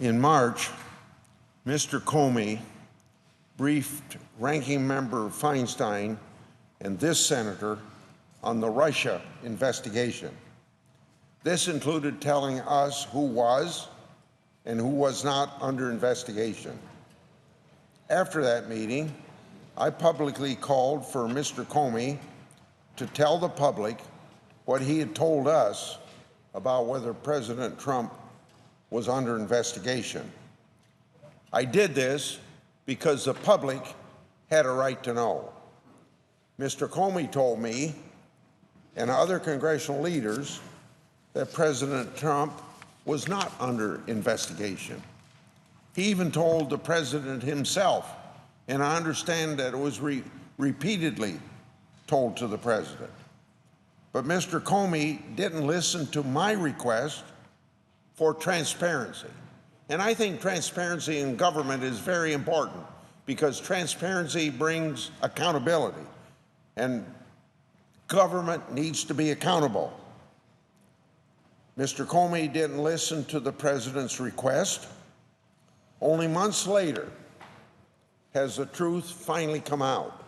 In March, Mr. Comey briefed Ranking Member Feinstein and this senator on the Russia investigation. This included telling us who was and who was not under investigation. After that meeting, I publicly called for Mr. Comey to tell the public what he had told us about whether President Trump was under investigation. I did this because the public had a right to know. Mr. Comey told me and other congressional leaders that President Trump was not under investigation. He even told the president himself, and I understand that it was repeatedly told to the president. But Mr. Comey didn't listen to my request for transparency. And I think transparency in government is very important because transparency brings accountability, and government needs to be accountable. Mr. Comey didn't listen to the president's request. Only months later has the truth finally come out.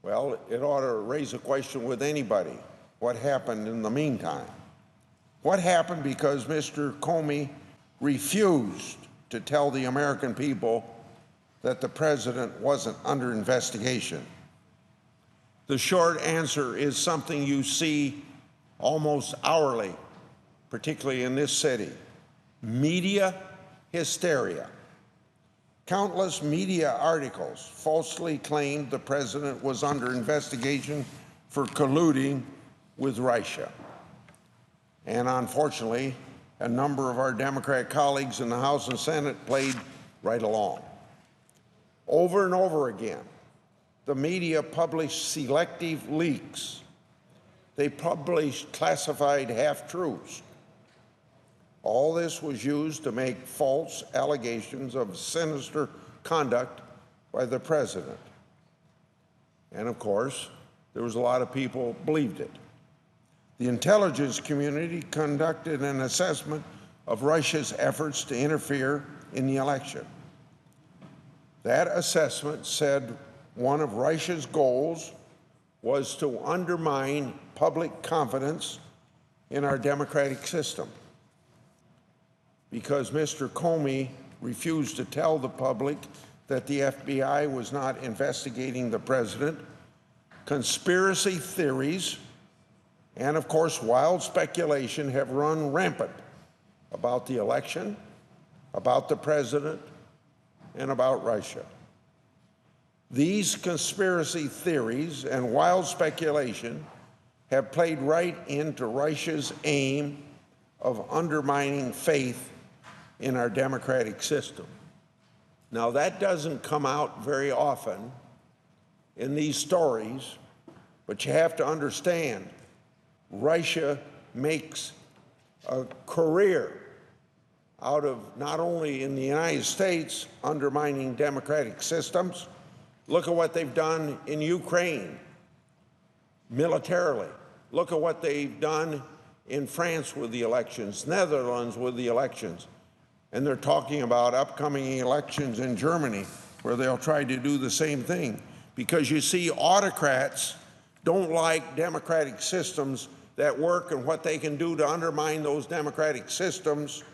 Well, it ought to raise a question with anybody. What happened in the meantime? What happened because Mr. Comey refused to tell the American people that the president wasn't under investigation? The short answer is something you see almost hourly, particularly in this city: media hysteria. Countless media articles falsely claimed the president was under investigation for colluding with Russia. And unfortunately, a number of our Democrat colleagues in the House and Senate played right along. Over and over again, the media published selective leaks. They published classified half-truths. All this was used to make false allegations of sinister conduct by the president. And of course, there was a lot of people who believed it. The intelligence community conducted an assessment of Russia's efforts to interfere in the election. That assessment said one of Russia's goals was to undermine public confidence in our democratic system. Because Mr. Comey refused to tell the public that the FBI was not investigating the president, conspiracy theories and, of course, wild speculation have run rampant about the election, about the president, and about Russia. These conspiracy theories and wild speculation have played right into Russia's aim of undermining faith in our democratic system. Now, that doesn't come out very often in these stories, but you have to understand, Russia makes a career out of not only in the United States undermining democratic systems. Look at what they've done in Ukraine militarily. Look at what they've done in France with the elections, Netherlands with the elections. And they're talking about upcoming elections in Germany where they'll try to do the same thing. Because you see, autocrats don't like democratic systems that work, and what they can do to undermine those democratic systems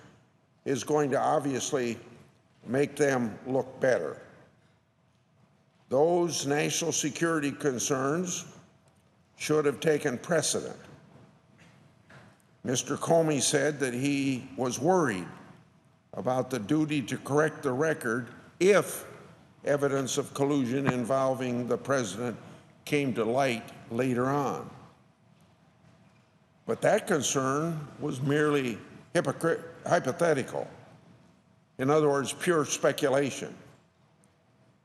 is going to obviously make them look better. Those national security concerns should have taken precedent. Mr. Comey said that he was worried about the duty to correct the record if evidence of collusion involving the president came to light later on. But that concern was merely hypothetical. In other words, pure speculation.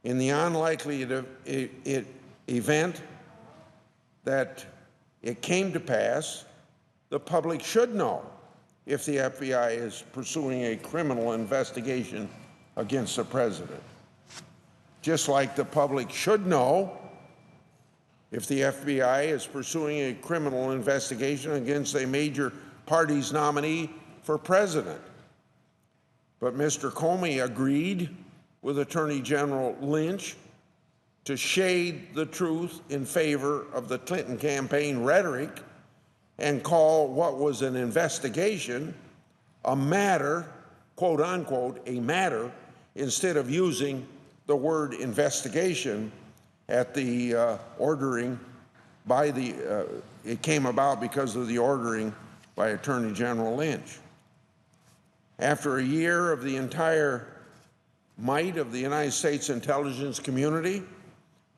In the unlikely event that it came to pass, the public should know if the FBI is pursuing a criminal investigation against the president. Just like the public should know if the FBI is pursuing a criminal investigation against a major party's nominee for president. But Mr. Comey agreed with Attorney General Lynch to shade the truth in favor of the Clinton campaign rhetoric and call what was an investigation a matter, quote unquote, a matter, instead of using the word investigation at the ordering by the, it came about because of the ordering by Attorney General Lynch. After a year of the entire might of the United States intelligence community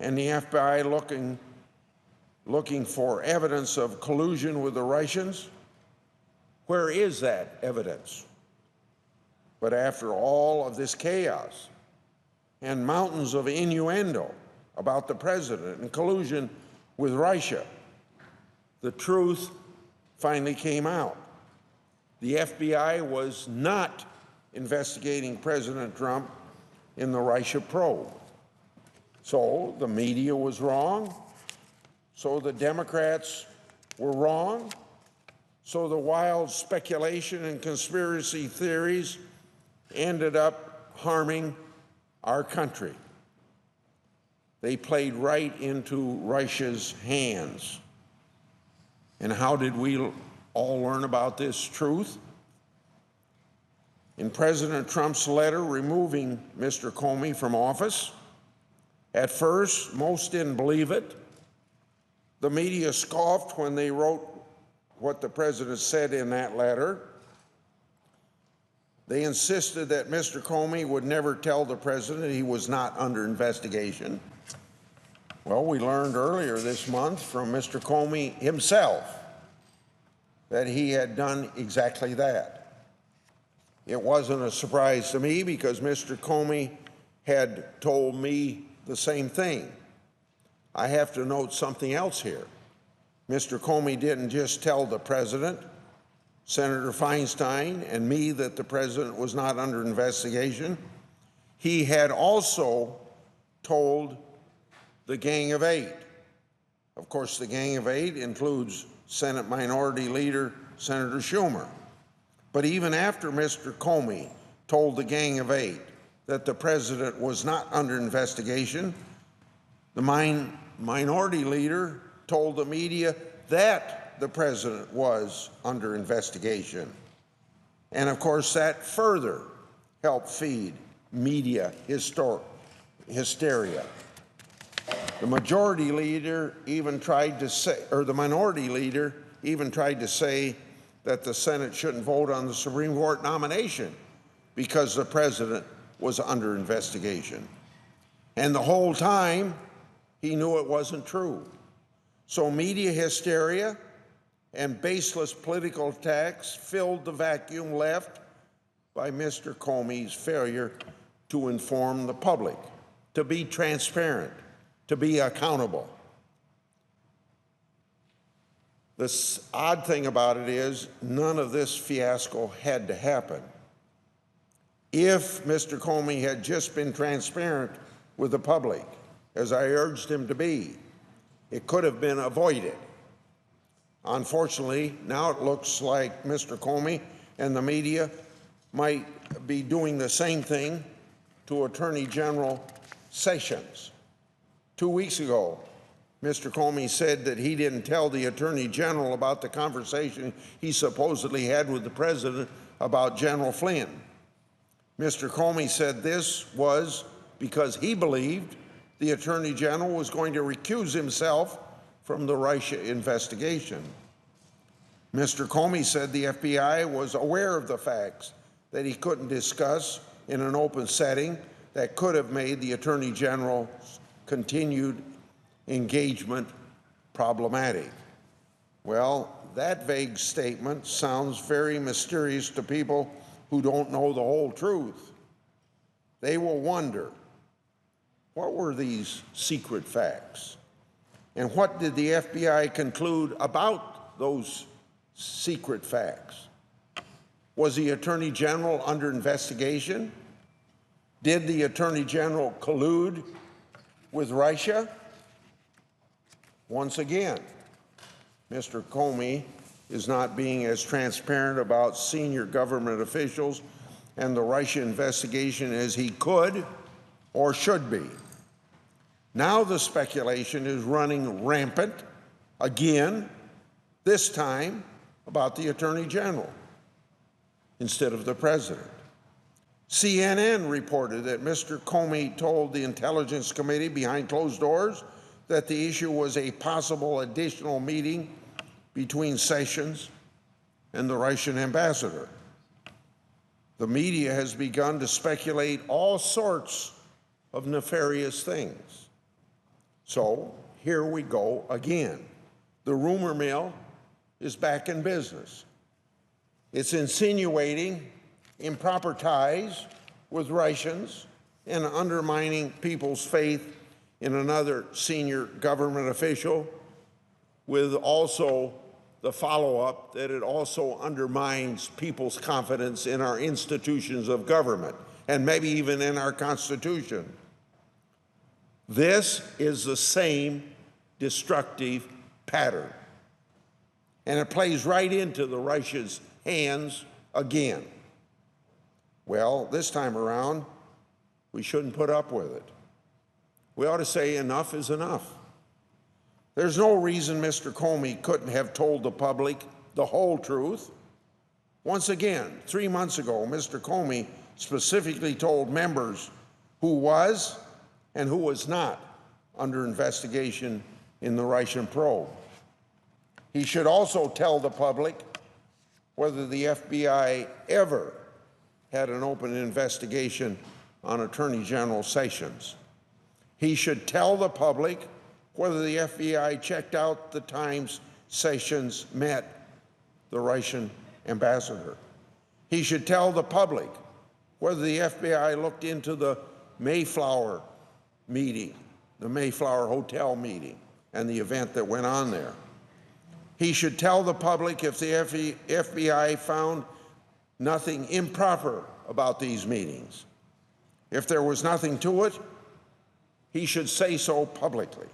and the FBI looking for evidence of collusion with the Russians, where is that evidence? But after all of this chaos and mountains of innuendo about the president and collusion with Russia, the truth finally came out. The FBI was not investigating President Trump in the Russia probe. So the media was wrong. So the Democrats were wrong. So the wild speculation and conspiracy theories ended up harming our country. They played right into Russia's hands. And how did we all learn about this truth? In President Trump's letter removing Mr. Comey from office, at first, most didn't believe it. The media scoffed when they wrote what the president said in that letter. They insisted that Mr. Comey would never tell the president he was not under investigation. Well, we learned earlier this month from Mr. Comey himself that he had done exactly that. It wasn't a surprise to me because Mr. Comey had told me the same thing. I have to note something else here. Mr. Comey didn't just tell the president, Senator Feinstein, and me that the president was not under investigation. He had also told the Gang of Eight. Of course, the Gang of Eight includes Senate Minority Leader Senator Schumer. But even after Mr. Comey told the Gang of Eight that the president was not under investigation, the Minority Leader told the media that the president was under investigation. And of course, that further helped feed media hysteria. The Majority Leader even tried to say, or the Minority Leader even tried to say that the Senate shouldn't vote on the Supreme Court nomination because the president was under investigation. And the whole time, he knew it wasn't true. So media hysteria and baseless political attacks filled the vacuum left by Mr. Comey's failure to inform the public, to be transparent, to be accountable. The odd thing about it is none of this fiasco had to happen. If Mr. Comey had just been transparent with the public, as I urged him to be, it could have been avoided. Unfortunately, now it looks like Mr. Comey and the media might be doing the same thing to Attorney General Sessions. 2 weeks ago, Mr. Comey said that he didn't tell the Attorney General about the conversation he supposedly had with the president about General Flynn. Mr. Comey said this was because he believed the Attorney General was going to recuse himself from the Russia investigation. Mr. Comey said the FBI was aware of the facts that he couldn't discuss in an open setting that could have made the Attorney General's continued engagement problematic. Well, that vague statement sounds very mysterious to people who don't know the whole truth. They will wonder, what were these secret facts? And what did the FBI conclude about those secret facts? Was the Attorney General under investigation? Did the Attorney General collude with Russia? Once again, Mr. Comey is not being as transparent about senior government officials and the Russia investigation as he could or should be. Now the speculation is running rampant again, this time about the Attorney General instead of the President. CNN reported that Mr. Comey told the Intelligence Committee behind closed doors that the issue was a possible additional meeting between Sessions and the Russian ambassador. The media has begun to speculate all sorts of nefarious things. So here we go again. The rumor mill is back in business. It's insinuating improper ties with Russians and undermining people's faith in another senior government official, with also the follow-up that it also undermines people's confidence in our institutions of government and maybe even in our Constitution. This is the same destructive pattern, and it plays right into the Russia's hands again. Well, this time around, we shouldn't put up with it. We ought to say enough is enough. There's no reason Mr. Comey couldn't have told the public the whole truth. Once again, 3 months ago, Mr. Comey specifically told members who was and who was not under investigation in the Russian probe. He should also tell the public whether the FBI ever had an open investigation on Attorney General Sessions. He should tell the public whether the FBI checked out the times Sessions met the Russian ambassador. He should tell the public whether the FBI looked into the Mayflower meeting, the Mayflower Hotel meeting, and the event that went on there. He should tell the public if the FBI found nothing improper about these meetings. If there was nothing to it, he should say so publicly.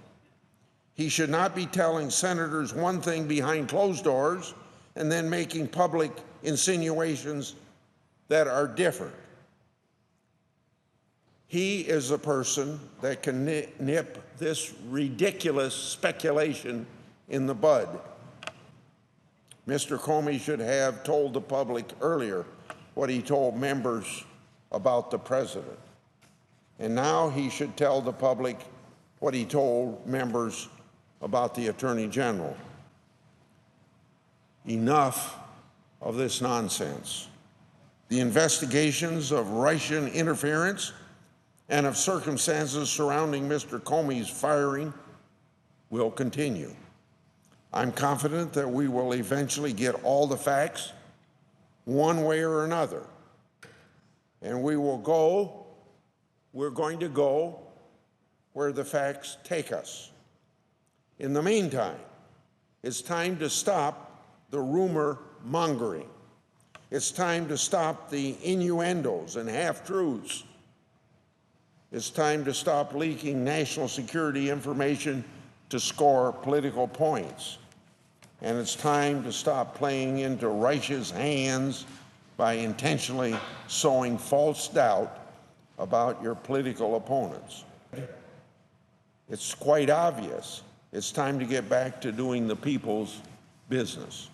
He should not be telling senators one thing behind closed doors and then making public insinuations that are different. He is the person that can nip this ridiculous speculation in the bud. Mr. Comey should have told the public earlier what he told members about the president. And now he should tell the public what he told members about the Attorney General. Enough of this nonsense. The investigations of Russian interference and of circumstances surrounding Mr. Comey's firing will continue. I'm confident that we will eventually get all the facts, one way or another, and we're going to go where the facts take us. In the meantime, it's time to stop the rumor mongering. It's time to stop the innuendos and half-truths. It's time to stop leaking national security information to score political points. And it's time to stop playing into Russia's hands by intentionally sowing false doubt about your political opponents. It's quite obvious. It's time to get back to doing the people's business.